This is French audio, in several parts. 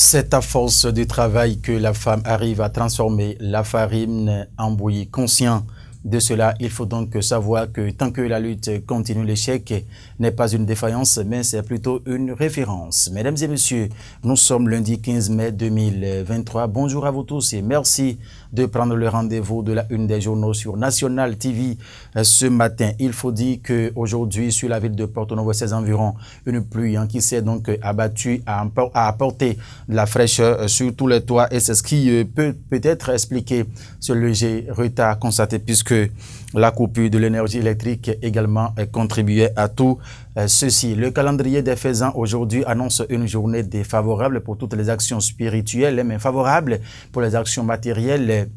C'est à force de travail que la femme arrive à transformer la farine en bouillie. Conscient de cela, il faut donc savoir que tant que la lutte continue, l'échec n'est pas une défaillance, mais c'est plutôt une référence. Mesdames et messieurs, nous sommes lundi 15 mai 2023. Bonjour à vous tous et merci de prendre le rendez-vous de la une des journaux sur National TV ce matin. Il faut dire qu'aujourd'hui, sur la ville de Porto Novo et ses environs, une pluie qui s'est donc abattue a apporté de la fraîcheur sur tous les toits et c'est ce qui peut-être expliquer ce léger retard constaté puisque la coupure de l'énergie électrique également contribuait à tout ceci. Le calendrier des faisans aujourd'hui annonce une journée défavorable pour toutes les actions spirituelles, mais favorable pour les actions matérielles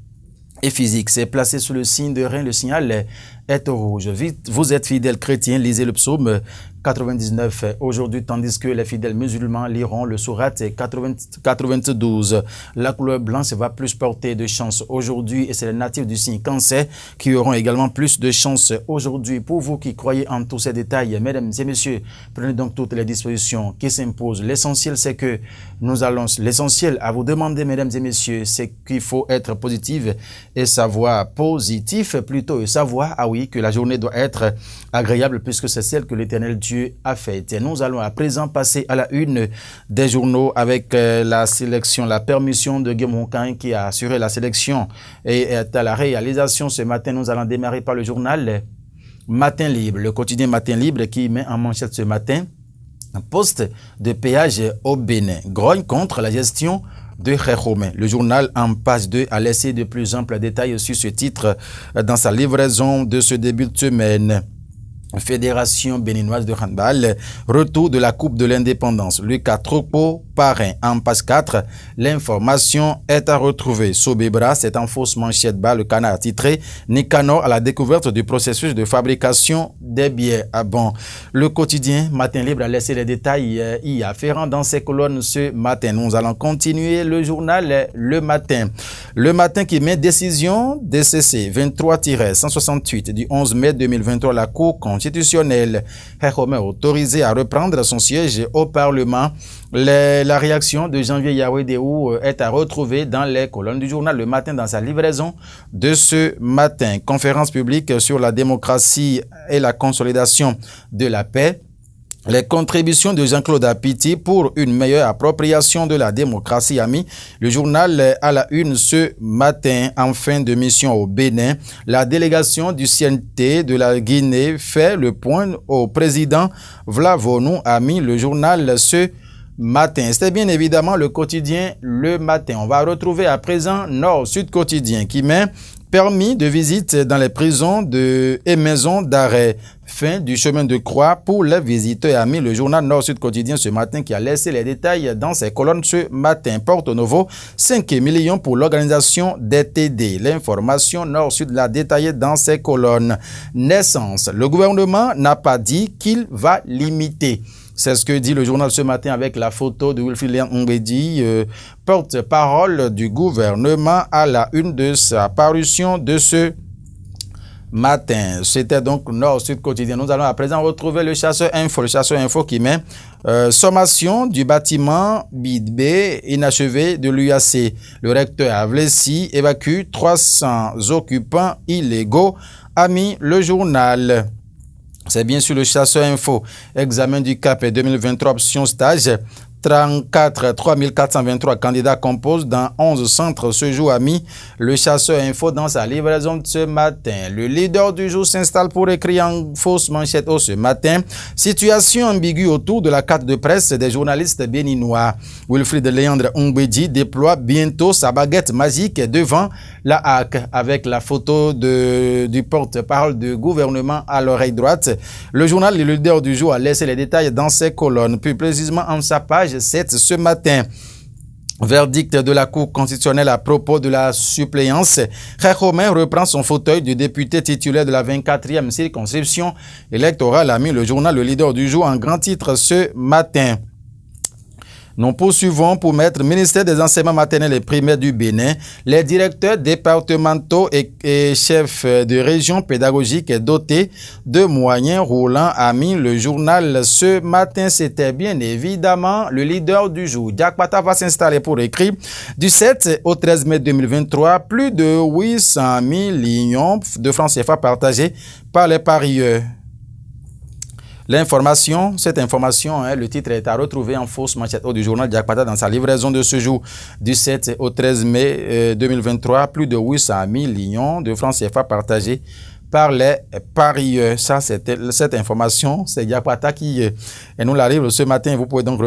et physiques. C'est placé sous le signe de Rein, le signal est au rouge. Vous êtes fidèles chrétiens, lisez le psaume 99 aujourd'hui, tandis que les fidèles musulmans liront le sourate 92. La couleur blanche va plus porter de chance aujourd'hui et c'est les natifs du signe Cancer qui auront également plus de chance aujourd'hui. Pour vous qui croyez en tous ces détails, mesdames et messieurs, prenez donc toutes les dispositions qui s'imposent. L'essentiel, c'est que nous allons, l'essentiel à vous demander, mesdames et messieurs, c'est qu'il faut être positif et savoir positif plutôt et savoir, ah oui, que la journée doit être agréable puisque c'est celle que l'Éternel Dieu a faite. Et nous allons à présent passer à la une des journaux avec la sélection, la permission de Guémoucan qui a assuré la sélection et est à la réalisation. Ce matin, nous allons démarrer par le journal Matin Libre, le quotidien Matin Libre qui met en manchette ce matin un poste de péage au Bénin. Grogne contre la gestion de Khéromen. Le journal en page 2 a laissé de plus amples détails sur ce titre dans sa livraison de ce début de semaine. Fédération béninoise de handball, retour de la Coupe de l'Indépendance. Lucas Tropo, parrain. En page 4, l'information est à retrouver. Sobebra, c'est en fausse manchette bas, le canard titré Nicanor à la découverte du processus de fabrication des billets. Ah bon. Le quotidien Matin Libre a laissé les détails y afférents dans ses colonnes ce matin. Nous allons continuer le journal Le Matin. Le Matin qui met décision DCC 23-168 du 11 mai 2023, la Cour constitutionnelle. Khéromen autorisé à reprendre son siège au Parlement. La réaction de Janvier Yawedéou est à retrouver dans les colonnes du journal Le Matin dans sa livraison de ce matin. Conférence publique sur la démocratie et la consolidation de la paix. Les contributions de Jean-Claude Apiti pour une meilleure appropriation de la démocratie a mis le journal à la une ce matin. En fin de mission au Bénin, la délégation du CNT de la Guinée fait le point au président Vlavonou, a mis le journal ce matin. C'était bien évidemment le quotidien Le Matin. On va retrouver à présent Nord-Sud Quotidien qui met permis de visite dans les prisons et maisons d'arrêt. Fin du chemin de croix pour les visiteurs, a mis le journal Nord-Sud Quotidien ce matin qui a laissé les détails dans ses colonnes ce matin. Porto Novo, 5 millions pour l'organisation des TD. L'information Nord-Sud l'a détaillée dans ses colonnes. Naissance, le gouvernement n'a pas dit qu'il va limiter. C'est ce que dit le journal ce matin avec la photo de Wilfried Mbedi, porte-parole du gouvernement à la une de sa parution de ce matin. C'était donc Nord-Sud Quotidien. Nous allons à présent retrouver le Chasseur Info qui met sommation du bâtiment BIDB inachevé de l'UAC. Le recteur Avlessi évacue 300 occupants illégaux, a mis le journal. C'est bien sûr le Chasseur Info. Examen du CAP 2023 option stage. 3423 candidats composent dans 11 centres ce jour, a mis le Chasseur Info dans sa livraison de ce matin. Le leader du jour s'installe pour écrire en fausse manchette ce matin. Situation ambiguë autour de la carte de presse des journalistes béninois. Wilfried Léandre Mbedi déploie bientôt sa baguette magique devant la HAC avec la photo du porte-parole du gouvernement à l'oreille droite. Le journal Le leader du jour a laissé les détails dans ses colonnes, plus précisément en sa page 7 ce matin. Verdict de la Cour constitutionnelle à propos de la suppléance. Khéromen reprend son fauteuil de député titulaire de la 24e circonscription électorale, a mis le journal Le leader du jour en grand titre ce matin. Nous poursuivons pour mettre ministère des enseignements maternels et primaires du Bénin, les directeurs départementaux et chefs de région pédagogiques dotés de moyens roulants a mis le journal ce matin. C'était bien évidemment le leader du jour. Diak Pata va s'installer pour écrire du 7 au 13 mai 2023, plus de 800 millions de francs CFA partagés par les parieurs. Cette information, le titre est à retrouver en fausse manchette du journal Diak Pata dans sa livraison de ce jour du 7 au 13 mai 2023. Plus de 800 millions de francs CFA partagés par les parieurs. Ça, c'était cette information. C'est Diak Pata qui nous l'arrive ce matin. Vous pouvez donc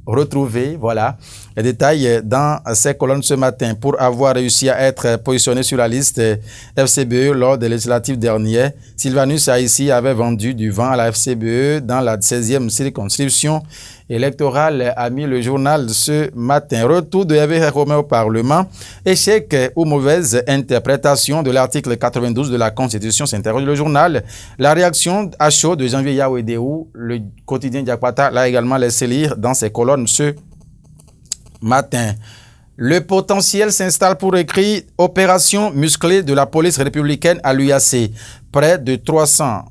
retrouver, voilà, les détails dans ces colonnes ce matin. Pour avoir réussi à être positionné sur la liste FCBE lors des législatives dernières, Sylvanus Haïssi avait vendu du vent à la FCBE dans la 16e circonscription électorale, a mis le journal ce matin. Retour de Hervé Romain au Parlement. Échec ou mauvaise interprétation de l'article 92 de la Constitution, s'interroge le journal. La réaction à chaud de Janvier Yawedéou, le quotidien Diak Pata l'a également laissé lire dans ses colonnes ce matin. Le potentiel s'installe pour écrire opération musclée de la police républicaine à l'UAC. Près de 300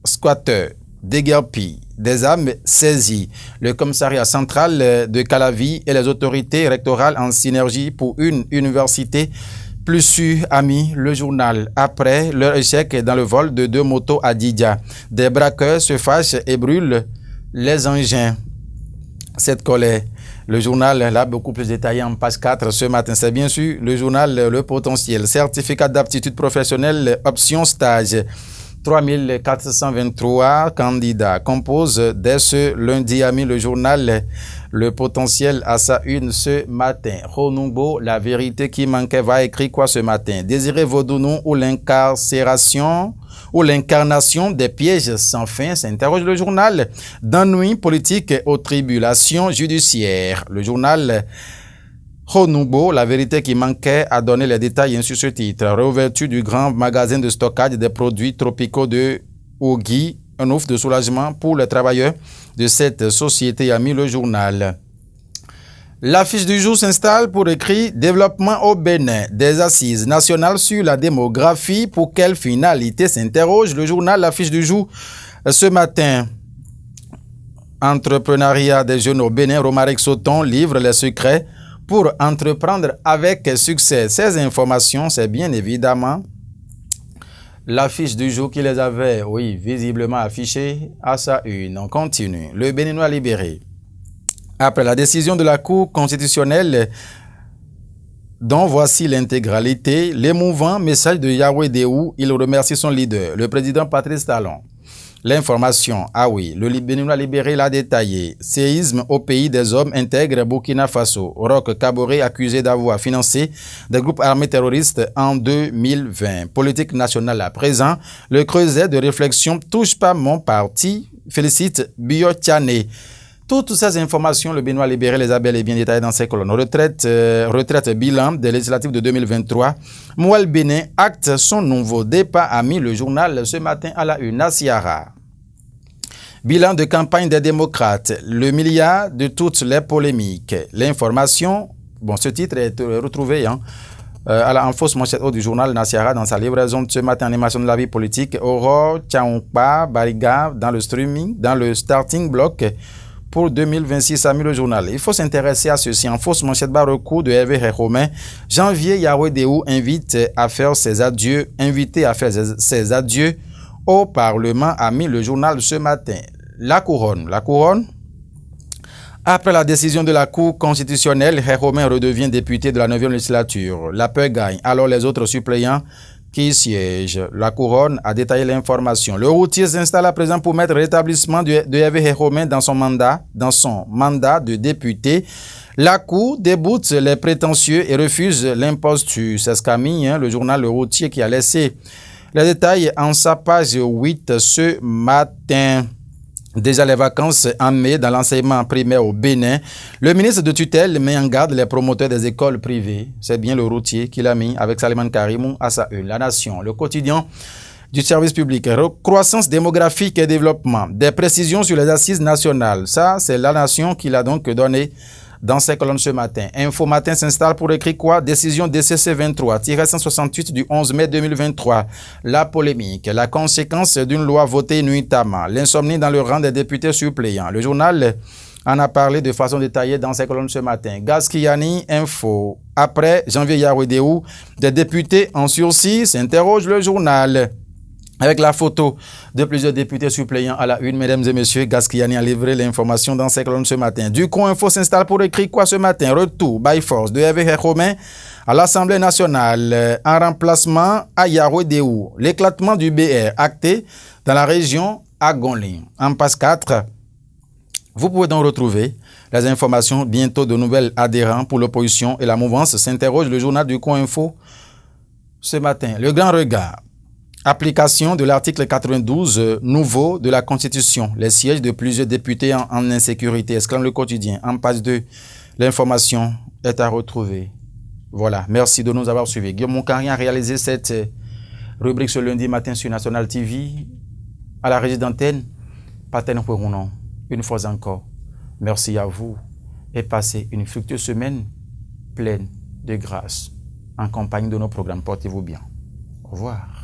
squatteurs déguerpis, des armes saisies. Le commissariat central de Calavi et les autorités rectorales en synergie pour une université plus sûre, a mis le journal. Après leur échec dans le vol de 2 motos à Didia, des braqueurs se fâchent et brûlent les engins. Cette colère, le journal l'a beaucoup plus détaillé en page 4 ce matin. C'est bien sûr le journal Le Potentiel. Certificat d'aptitude professionnelle, option stage. 3423 candidats composent dès ce lundi, a mis le journal Le Potentiel à sa une ce matin. Ronumbo, la vérité qui manquait, va écrire quoi ce matin? Désiré Vodounou ou l'incarcération ou l'incarnation des pièges sans fin, s'interroge le journal. D'ennui politique aux tribulations judiciaires. Le journal Ronumbo, la vérité qui manquait, a donné les détails sur ce titre. Réouverture du grand magasin de stockage des produits tropicaux de Ougui, un ouf de soulagement pour les travailleurs de cette société, a mis le journal. L'affiche du jour s'installe pour écrire développement au Bénin, des assises nationales sur la démographie. Pour quelle finalité, s'interroge le journal. L'affiche du jour ce matin. Entrepreneuriat des jeunes au Bénin, Romaric Sauton livre les secrets pour entreprendre avec succès. Ces informations, c'est bien évidemment l'affiche du jour qui les avait, visiblement affichées à sa une. On continue. Le Béninois libéré. Après la décision de la Cour constitutionnelle, dont voici l'intégralité, l'émouvant message de Yawedéou, il remercie son leader, le président Patrice Talon. L'information, le Béninois libéré l'a détaillé. Séisme au pays des hommes intègre Burkina Faso. Roch Kaboré accusé d'avoir financé des groupes armés terroristes en 2020. Politique nationale à présent. Le creuset de réflexion touche pas mon parti. Félicite Biotiane. Toutes ces informations, le Béninois libéré les a bel et bien détaillées dans ses colonnes. Retraite bilan des législatives de 2023. Mouel Bénin acte son nouveau départ, a mis le journal ce matin à la une. Asiara. Bilan de campagne des démocrates. Le milliard de toutes les polémiques. L'information, ce titre est retrouvé en fausse manchette du journal Nasiara dans sa livraison de ce matin, animation de la vie politique. Aurore Tchaoumpa Bariga dans le streaming, dans le starting block. Pour 2026, a mis le journal. Il faut s'intéresser à ceci. En fausse manchette recours de Hervé Romain. Janvier Yawedéou invité à faire ses adieux au Parlement, a mis le journal ce matin. La couronne. Après la décision de la Cour constitutionnelle, Romain redevient député de la 9e législature. La peur gagne. Alors les autres suppléants qui siège. La couronne a détaillé l'information. Le routier s'installe à présent pour mettre rétablissement de Hervé Romain dans son mandat de député. La Cour déboute les prétentieux et refuse l'imposture. C'est ce qu'a mis le journal Le Routier qui a laissé les détails en sa page 8 ce matin. Déjà les vacances en mai dans l'enseignement primaire au Bénin. Le ministre de tutelle met en garde les promoteurs des écoles privées. C'est bien Le Routier qui l'a mis avec Saliman Karimou à sa une. La Nation, le quotidien du service public, croissance démographique et développement, des précisions sur les assises nationales. Ça, c'est la nation qui l'a donc donné dans ses colonnes ce matin. Info Matin s'installe pour écrire quoi? Décision DCC 23-168 du 11 mai 2023. La polémique, la conséquence d'une loi votée nuitamment, l'insomnie dans le rang des députés suppléants. Le journal en a parlé de façon détaillée dans ses colonnes ce matin. Gaskiani, info. Après janvier Yarouedéou, des députés en sursis, s'interroge le journal. Avec la photo de plusieurs députés suppléants à la une, mesdames et messieurs, Gaskiani a livré l'information dans ses colonnes ce matin. Du coup, Info s'installe pour écrire quoi ce matin? Retour, by force, de Hervé Romain à l'Assemblée nationale, en remplacement à Yarouedéou. L'éclatement du BR acté dans la région à Gonlin. En passe 4, vous pouvez donc retrouver les informations, bientôt de nouvelles adhérents pour l'opposition et la mouvance s'interroge le journal du Coin Info ce matin. Le grand regard. Application de l'article 92 nouveau de la Constitution. Les sièges de plusieurs députés en insécurité. Exclame le quotidien. En page 2, l'information est à retrouver. Voilà. Merci de nous avoir suivis. Guillaume Moukari a réalisé cette rubrique ce lundi matin sur National TV. À la régie d'antenne, Paten Pourounon. Une fois encore, merci à vous et passez une fructueuse semaine pleine de grâce en compagnie de nos programmes. Portez-vous bien. Au revoir.